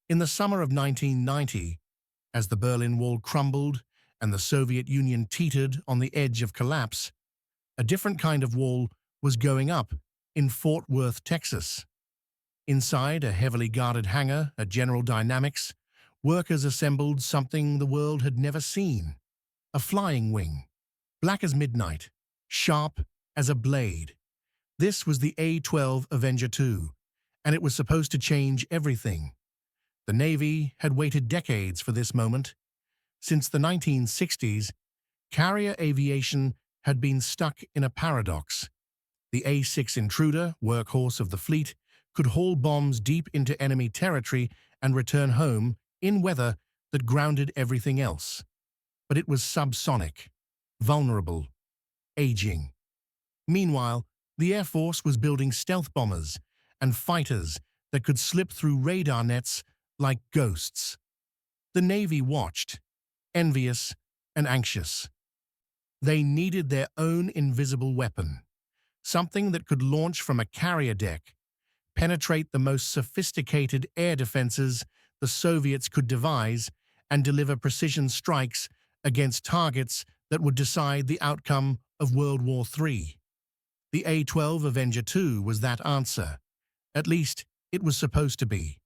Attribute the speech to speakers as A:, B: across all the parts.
A: In the summer of 1990, as the Berlin Wall crumbled and the Soviet Union teetered on the edge of collapse, a different kind of wall was going up in Fort Worth, Texas. Inside a heavily guarded hangar at General Dynamics, workers assembled something the world had never seen: a flying wing, black as midnight, sharp as a blade. This was the A-12 Avenger II, and it was supposed to change everything. The Navy had waited decades for this moment. Since the 1960s, carrier aviation had been stuck in a paradox. The A-6 Intruder, workhorse of the fleet, could haul bombs deep into enemy territory and return home in weather that grounded everything else. But it was subsonic, vulnerable, aging. Meanwhile, the Air Force was building stealth bombers and fighters that could slip through radar nets like ghosts. The Navy watched, envious and anxious. They needed their own invisible weapon, something that could launch from a carrier deck, penetrate the most sophisticated air defenses the Soviets could devise, and deliver precision strikes against targets that would decide the outcome of World War III. The A-12 Avenger II was that answer. At least, it was supposed to be.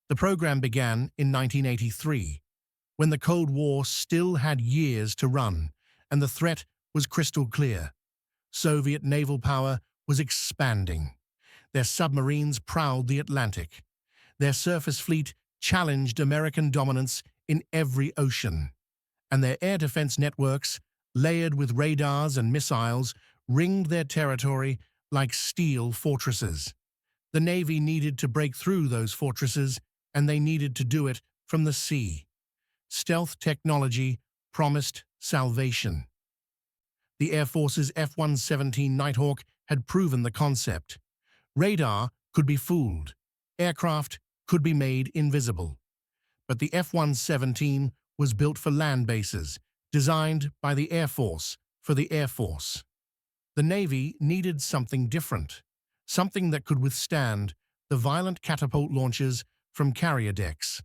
A: The program began in 1983, when the Cold War still had years to run, and the threat was crystal clear. Soviet naval power was expanding. Their submarines prowled the Atlantic. Their surface fleet challenged American dominance in every ocean. And their air defense networks, layered with radars and missiles, ringed their territory like steel fortresses. The Navy needed to break through those fortresses, and they needed to do it from the sea. Stealth technology promised salvation. The Air Force's F-117 Nighthawk had proven the concept. Radar could be fooled. Aircraft could be made invisible. But the F-117 was built for land bases, designed by the Air Force for the Air Force. The Navy needed something different, something that could withstand the violent catapult launches from carrier decks,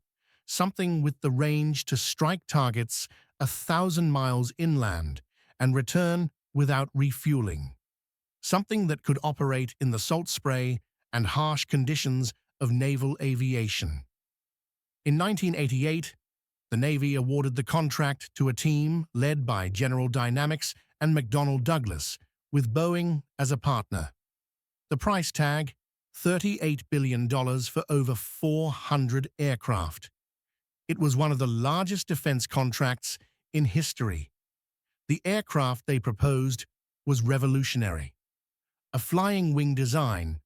A: something with the range to strike targets 1,000 miles inland and return without refueling, something that could operate in the salt spray and harsh conditions of naval aviation. In 1988, the Navy awarded the contract to a team led by General Dynamics and McDonnell Douglas, with Boeing as a partner. The price tag, $38 billion for over 400 aircraft. It was one of the largest defense contracts in history. The aircraft they proposed was revolutionary. A flying wing design,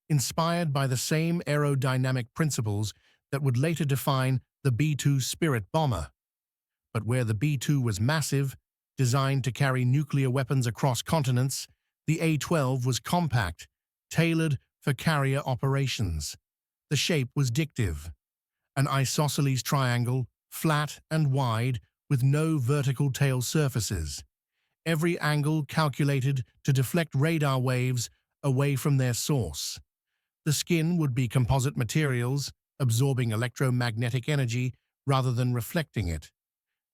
A: inspired by the same aerodynamic principles that would later define the B-2 Spirit bomber. But where the B-2 was massive, designed to carry nuclear weapons across continents, the A-12 was compact, tailored for carrier operations. The shape was dictative, an isosceles triangle, flat and wide, with no vertical tail surfaces. Every angle calculated to deflect radar waves away from their source. The skin would be composite materials, absorbing electromagnetic energy rather than reflecting it.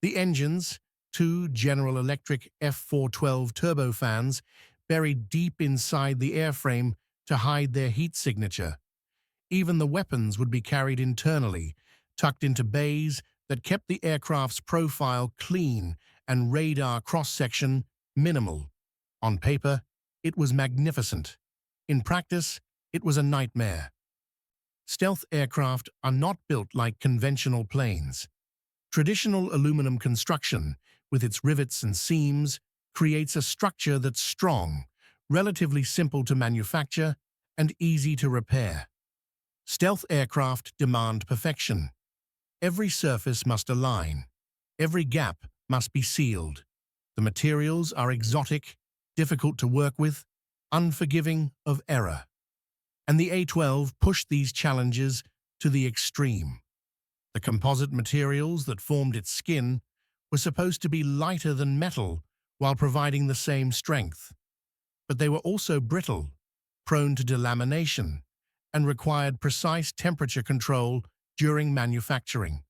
A: The engines, two General Electric F412 turbofans, buried deep inside the airframe to hide their heat signature. Even the weapons would be carried internally, tucked into bays that kept the aircraft's profile clean and radar cross-section minimal. On paper, it was magnificent. In practice, it was a nightmare. Stealth aircraft are not built like conventional planes. Traditional aluminum construction, with its rivets and seams, creates a structure that's strong, relatively simple to manufacture, and easy to repair. Stealth aircraft demand perfection. Every surface must align. Every gap must be sealed. The materials are exotic, difficult to work with, unforgiving of error. And the A-12 pushed these challenges to the extreme. The composite materials that formed its skin were supposed to be lighter than metal while providing the same strength. But they were also brittle, prone to delamination, and required precise temperature control during manufacturing.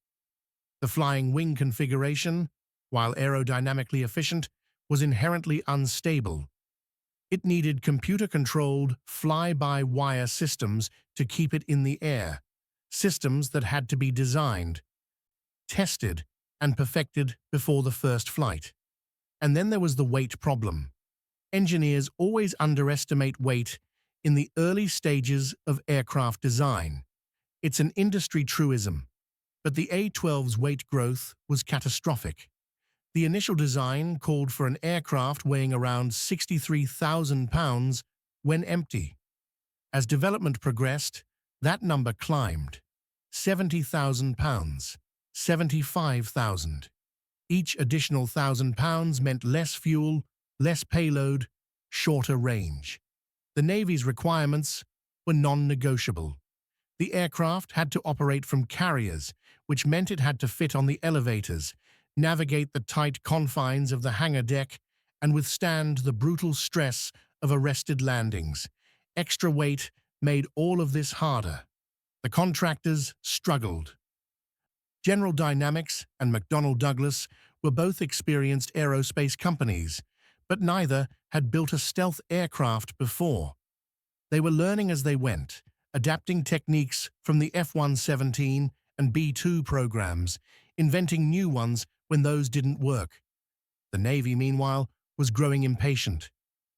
A: The flying wing configuration, while aerodynamically efficient, was inherently unstable. It needed computer-controlled, fly-by-wire systems to keep it in the air, systems that had to be designed, tested, and perfected before the first flight. And then there was the weight problem. Engineers always underestimate weight in the early stages of aircraft design. It's an industry truism, but the A-12's weight growth was catastrophic. The initial design called for an aircraft weighing around 63,000 pounds when empty. As development progressed, that number climbed. 70,000 pounds, 75,000. Each additional 1,000 pounds meant less fuel, less payload, shorter range. The Navy's requirements were non-negotiable. The aircraft had to operate from carriers, which meant it had to fit on the elevators, navigate the tight confines of the hangar deck, and withstand the brutal stress of arrested landings. Extra weight made all of this harder. The contractors struggled. General Dynamics and McDonnell Douglas were both experienced aerospace companies, but neither had built a stealth aircraft before. They were learning as they went, adapting techniques from the F-117 and B-2 programs, inventing new ones when those didn't work. The Navy, meanwhile, was growing impatient.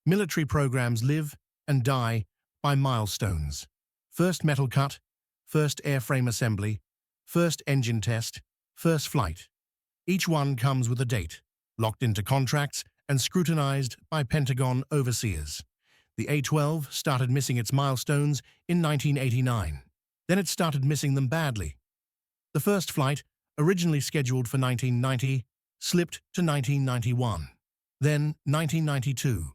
A: Military programs live and die by milestones. First metal cut, first airframe assembly, first engine test, first flight. Each one comes with a date, locked into contracts and scrutinized by Pentagon overseers. The A-12 started missing its milestones in 1989. Then it started missing them badly. The first flight, originally scheduled for 1990, slipped to 1991. Then 1992.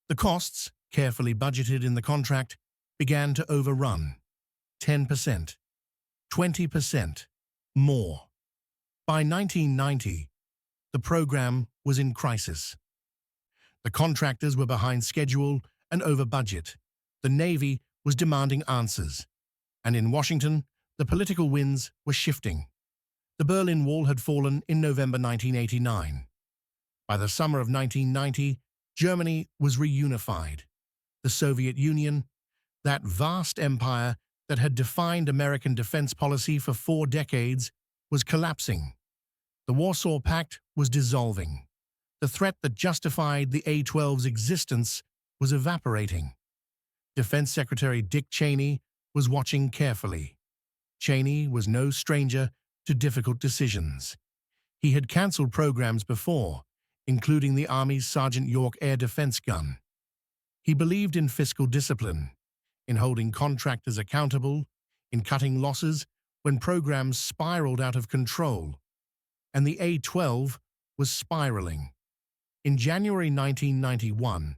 A: The costs, carefully budgeted in the contract, began to overrun. 10%, 20%, more. By 1990, the program was in crisis. The contractors were behind schedule and over budget. The Navy was demanding answers. And in Washington, the political winds were shifting. The Berlin Wall had fallen in November 1989. By the summer of 1990, Germany was reunified. The Soviet Union, that vast empire that had defined American defense policy for 4 decades, was collapsing. The Warsaw Pact was dissolving. The threat that justified the A-12's existence was evaporating. Defense Secretary Dick Cheney was watching carefully. Cheney was no stranger to difficult decisions. He had cancelled programs before, including the Army's Sergeant York air defense gun. He believed in fiscal discipline, in holding contractors accountable, in cutting losses when programs spiraled out of control. And the A-12 was spiraling. In January 1991,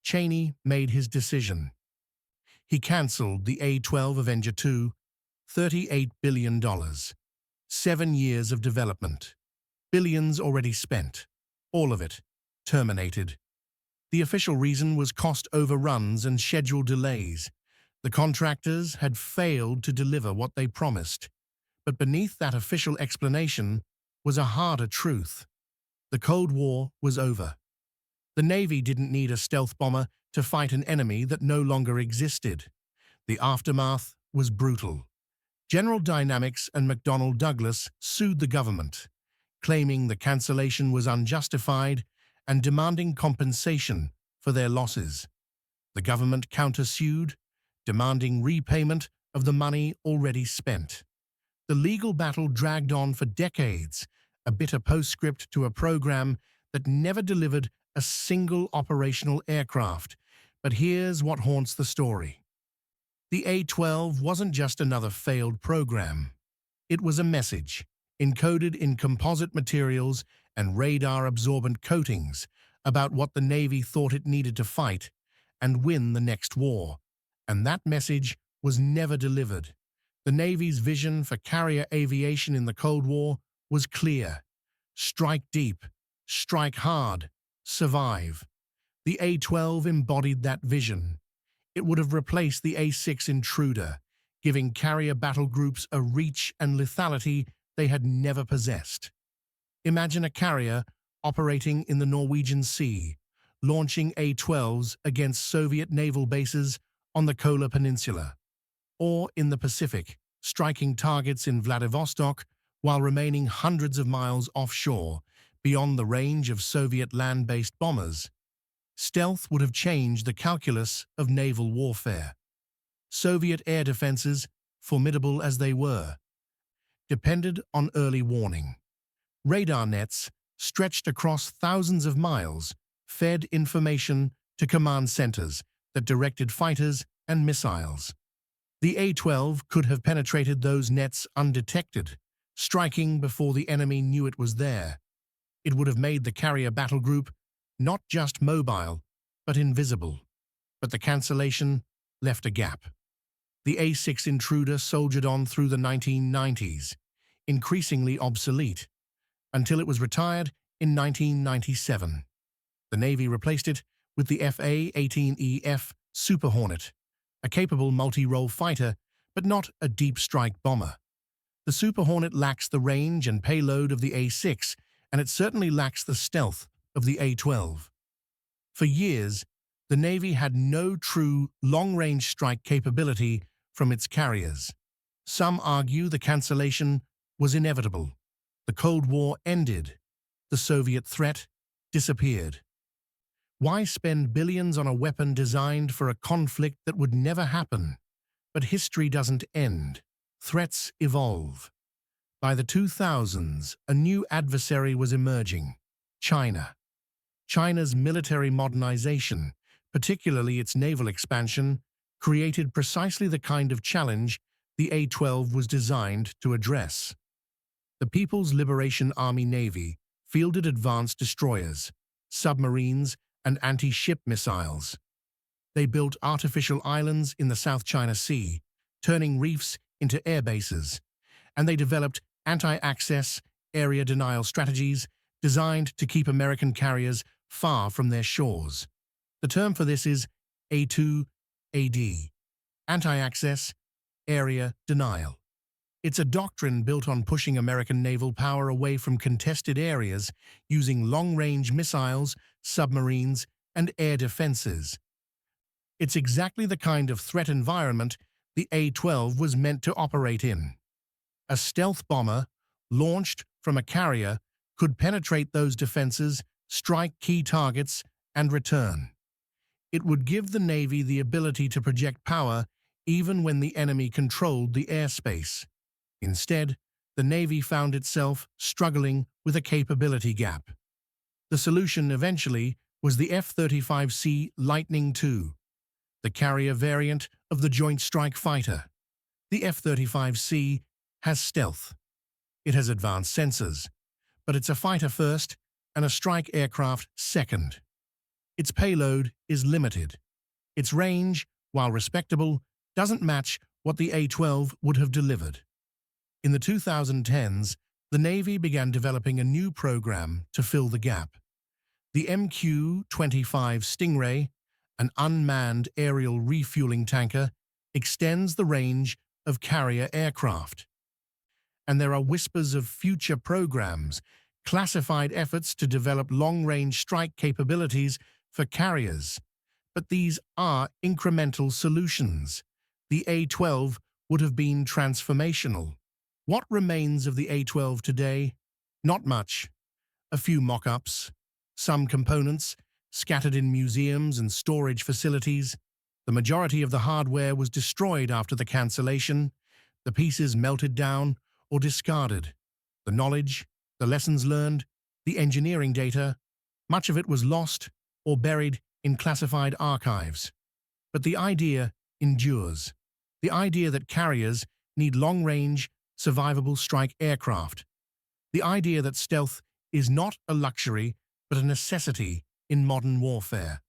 A: Cheney made his decision. He cancelled the A-12 Avenger II, $38 billion. 7 years of development. Billions already spent. All of it terminated. The official reason was cost overruns and schedule delays. The contractors had failed to deliver what they promised. But beneath that official explanation was a harder truth. The Cold War was over. The Navy didn't need a stealth bomber to fight an enemy that no longer existed. The aftermath was brutal. General Dynamics and McDonnell Douglas sued the government, claiming the cancellation was unjustified and demanding compensation for their losses. The government countersued, demanding repayment of the money already spent. The legal battle dragged on for decades, a bitter postscript to a program that never delivered a single operational aircraft. But here's what haunts the story. The A-12 wasn't just another failed program. It was a message, encoded in composite materials and radar-absorbent coatings, about what the Navy thought it needed to fight and win the next war. And that message was never delivered. The Navy's vision for carrier aviation in the Cold War was clear. Strike deep, strike hard, survive. The A-12 embodied that vision. It would have replaced the A-6 Intruder, giving carrier battle groups a reach and lethality they had never possessed. Imagine a carrier operating in the Norwegian Sea, launching A-12s against Soviet naval bases on the Kola Peninsula, or in the Pacific, striking targets in Vladivostok while remaining hundreds of miles offshore, beyond the range of Soviet land-based bombers. Stealth would have changed the calculus of naval warfare. Soviet air defenses, formidable as they were, depended on early warning. Radar nets, stretched across thousands of miles, fed information to command centers that directed fighters and missiles. The A-12 could have penetrated those nets undetected, striking before the enemy knew it was there. It would have made the carrier battle group not just mobile, but invisible. But the cancellation left a gap. The A-6 Intruder soldiered on through the 1990s, increasingly obsolete, until it was retired in 1997. The Navy replaced it with the F/A-18E/F Super Hornet, a capable multi-role fighter, but not a deep strike bomber. The Super Hornet lacks the range and payload of the A-6, and it certainly lacks the stealth of the A-12. For years, the Navy had no true long-range strike capability from its carriers. Some argue the cancellation was inevitable. The Cold War ended. The Soviet threat disappeared. Why spend billions on a weapon designed for a conflict that would never happen? But history doesn't end. Threats evolve. By the 2000s, a new adversary was emerging: China. China's military modernization, particularly its naval expansion, created precisely the kind of challenge the A-12 was designed to address. The People's Liberation Army Navy fielded advanced destroyers, submarines, and anti-ship missiles. They built artificial islands in the South China Sea, turning reefs into air bases, and they developed anti-access, area denial strategies designed to keep American carriers far from their shores. The term for this is A2AD, anti-access, area denial. It's a doctrine built on pushing American naval power away from contested areas using long-range missiles, submarines, and air defenses. It's exactly the kind of threat environment the A-12 was meant to operate in. A stealth bomber, launched from a carrier, could penetrate those defenses, strike key targets, and return. It would give the Navy the ability to project power even when the enemy controlled the airspace. Instead, the Navy found itself struggling with a capability gap. The solution eventually was the F-35C Lightning II, the carrier variant of the Joint Strike Fighter. The F-35C has stealth. It has advanced sensors, but it's a fighter first and a strike aircraft second. Its payload is limited. Its range, while respectable, doesn't match what the A-12 would have delivered. In the 2010s, the Navy began developing a new program to fill the gap. The MQ-25 Stingray, an unmanned aerial refueling tanker, extends the range of carrier aircraft. And there are whispers of future programs, classified efforts to develop long-range strike capabilities for carriers. But these are incremental solutions. The A-12 would have been transformational. What remains of the A-12 today? Not much. A few mock-ups, some components scattered in museums and storage facilities. The majority of the hardware was destroyed after the cancellation, the pieces melted down or discarded. The knowledge, the lessons learned, the engineering data, much of it was lost or buried in classified archives. But the idea endures. The idea that carriers need long-range, survivable strike aircraft. The idea that stealth is not a luxury but a necessity in modern warfare.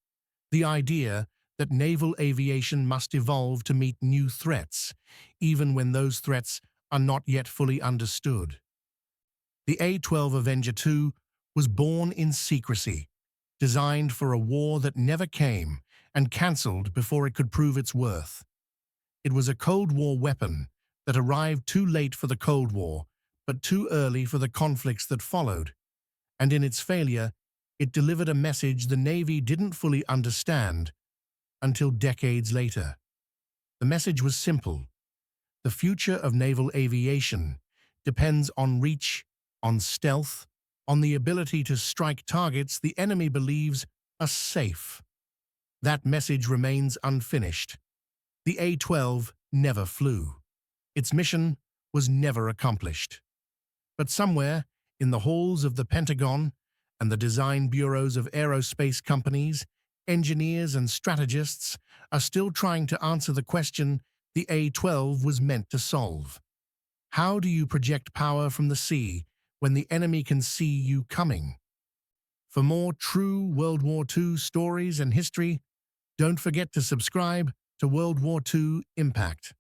A: The idea that naval aviation must evolve to meet new threats, even when those threats are not yet fully understood. The A-12 Avenger II was born in secrecy, designed for a war that never came and cancelled before it could prove its worth. It was a Cold War weapon that arrived too late for the Cold War, but too early for the conflicts that followed. And in its failure, it delivered a message the Navy didn't fully understand until decades later. The message was simple. The future of naval aviation depends on reach, on stealth, on the ability to strike targets the enemy believes are safe. That message remains unfinished. The A-12 never flew. Its mission was never accomplished. But somewhere, in the halls of the Pentagon and the design bureaus of aerospace companies, engineers and strategists are still trying to answer the question the A-12 was meant to solve. How do you project power from the sea when the enemy can see you coming? For more true World War II stories and history, don't forget to subscribe to World War II Impact.